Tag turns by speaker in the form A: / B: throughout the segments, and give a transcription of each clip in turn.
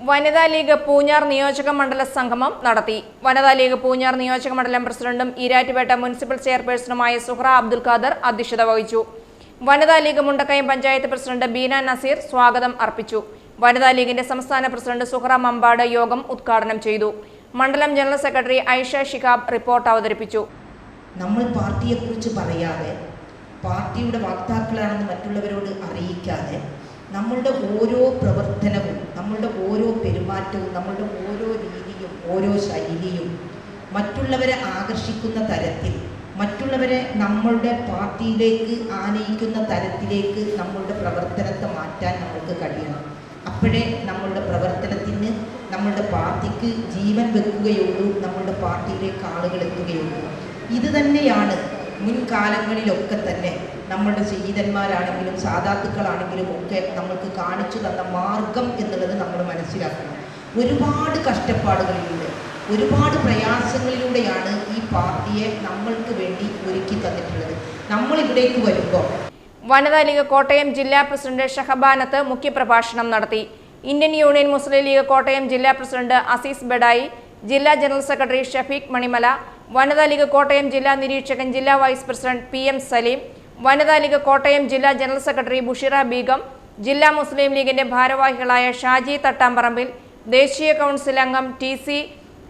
A: വനിതാ ലീഗ് പൂഞ്ഞാർ നിയോജക മണ്ഡല സംഗമം നടത്തി. വനിതാ ലീഗ് പൂഞ്ഞാർ നിയോജക മണ്ഡലം പ്രസിഡന്റും ഈരാറ്റുപേട്ട മുനിസിപ്പൽ ചെയർപേഴ്സണുമായ സുഹ്റ അബ്ദുൽ ഖാദർ അധ്യക്ഷത വഹിച്ചു. വനിതാ ലീഗ് മുണ്ടക്കയം പഞ്ചായത്ത് പ്രസിഡന്റ് ബീന നസീർ സ്വാഗതം അർപ്പിച്ചു. വനിതാ ലീഗിന്റെ സംസ്ഥാന പ്രസിഡന്റ് സുഹ്റ മമ്പാട് യോഗം ഉദ്ഘാടനം ചെയ്തു. മണ്ഡലം general secretary Aisha Shihab report അവതരിപ്പിച്ചു.
B: നമ്മൾ പാർട്ടിയെക്കുറിച്ച് പറയാതെ, പാർട്ടിയുടെ വക്താക്കളാണെന്ന് മറ്റുള്ളവരോട് അറിയിക്കാതെ, നമ്മളുടെ ഓരോ പ്രവർത്തനവും, നമ്മളുടെ ഓരോ പെരുമാറ്റവും, നമ്മളുടെ ഓരോ രീതിയും, ഓരോ ശൈലിയും മറ്റുള്ളവരെ ആകർഷിക്കുന്ന തരത്തിൽ, മറ്റുള്ളവരെ നമ്മളുടെ പാർട്ടിയിലേക്ക് ആനയിക്കുന്ന തരത്തിലേക്ക് നമ്മളുടെ പ്രവർത്തനത്തെ മാറ്റാൻ നമ്മൾക്ക് കഴിയണം. അപ്പോഴേ നമ്മളുടെ പ്രവർത്തനത്തിന്, നമ്മളുടെ പാർട്ടിക്ക് ജീവൻ വെക്കുകയുള്ളൂ, നമ്മളുടെ പാർട്ടിയിലേക്ക് ആളുകൾ എത്തുകയുള്ളൂ. ഇത് തന്നെയാണ് മുൻകാലങ്ങളിലൊക്കെ തന്നെ നമ്മളുടെ ശഹീദന്മാരാണെങ്കിലും സാദാത്തുക്കളാണെങ്കിലും ഒക്കെ നമ്മൾക്ക് കാണിച്ചു തന്ന മാർഗം എന്നുള്ളത് നമ്മൾ മനസ്സിലാക്കണം. ഒരുപാട് കഷ്ടപ്പാടുകളിലൂടെ, ഒരുപാട് പ്രയാസങ്ങളിലൂടെയാണ് ഈ പാർട്ടിയെ നമ്മൾക്ക് വേണ്ടി ഒരുക്കി തന്നിട്ടുള്ളത്. നമ്മളിവിടേക്ക് വരുമ്പോൾ
A: വനിതാ ലീഗ് കോട്ടയം ജില്ലാ പ്രസിഡന്റ് ഷഹബാനത്ത് മുഖ്യപ്രഭാഷണം നടത്തി. ഇന്ത്യൻ യൂണിയൻ മുസ്ലിം ലീഗ് കോട്ടയം ജില്ലാ പ്രസിഡന്റ് അസീസ് ബെഡായി, ജില്ലാ ജനറൽ സെക്രട്ടറി ഷഫീഖ് മണിമല, വനിതാ ലീഗ് കോട്ടയം ജില്ലാ നിരീക്ഷകൻ ജില്ലാ വൈസ് പ്രസിഡന്റ് PM സലീം, വനിതാ ലീഗ് കോട്ടയം ജില്ലാ ജനറൽ സെക്രട്ടറി ബുഷിറ ബീഗം, ജില്ലാ മുസ്ലിം ലീഗിന്റെ ഭാരവാഹികളായ ഷാജി തട്ടാമ്പറമ്പിൽ, ദേശീയ കൗൺസിൽ അംഗം TC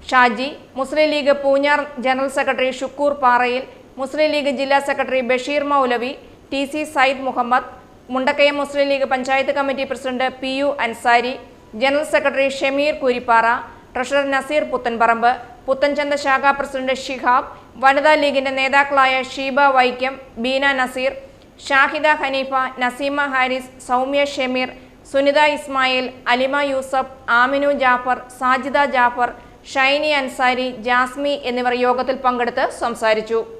A: Shaji, Muslim League Poonjar general secretary Shukoor Parayil, Muslim League ജില്ലാ secretary Basheer Moulavi, TC Sayyid Muhammad, Mundakayam Muslim League panchayat committee president PU Ansari, general secretary Shameer Kurippara, treasurer Nazeer Puthanparambu, Puthenchantha ശാഖാ പ്രസിഡന്റ് ഷിഹാബ്, വനിതാ ലീഗിന്റെ നേതാക്കളായ ഷീബ വൈക്കം, ബീന നസീർ, ഷാഹിദ ഹനീഫ, നസീമ ഹാരിസ്, സൗമ്യ ഷമീർ, സുനിത ഇസ്മായിൽ, അലിമ യൂസഫ്, ആമിനു ജാഫർ, സാജിദ ജാഫർ, ഷൈനി അൻസാരി, ജാസ്മി എന്നിവർ യോഗത്തിൽ പങ്കെടുത്ത് സംസാരിച്ചു.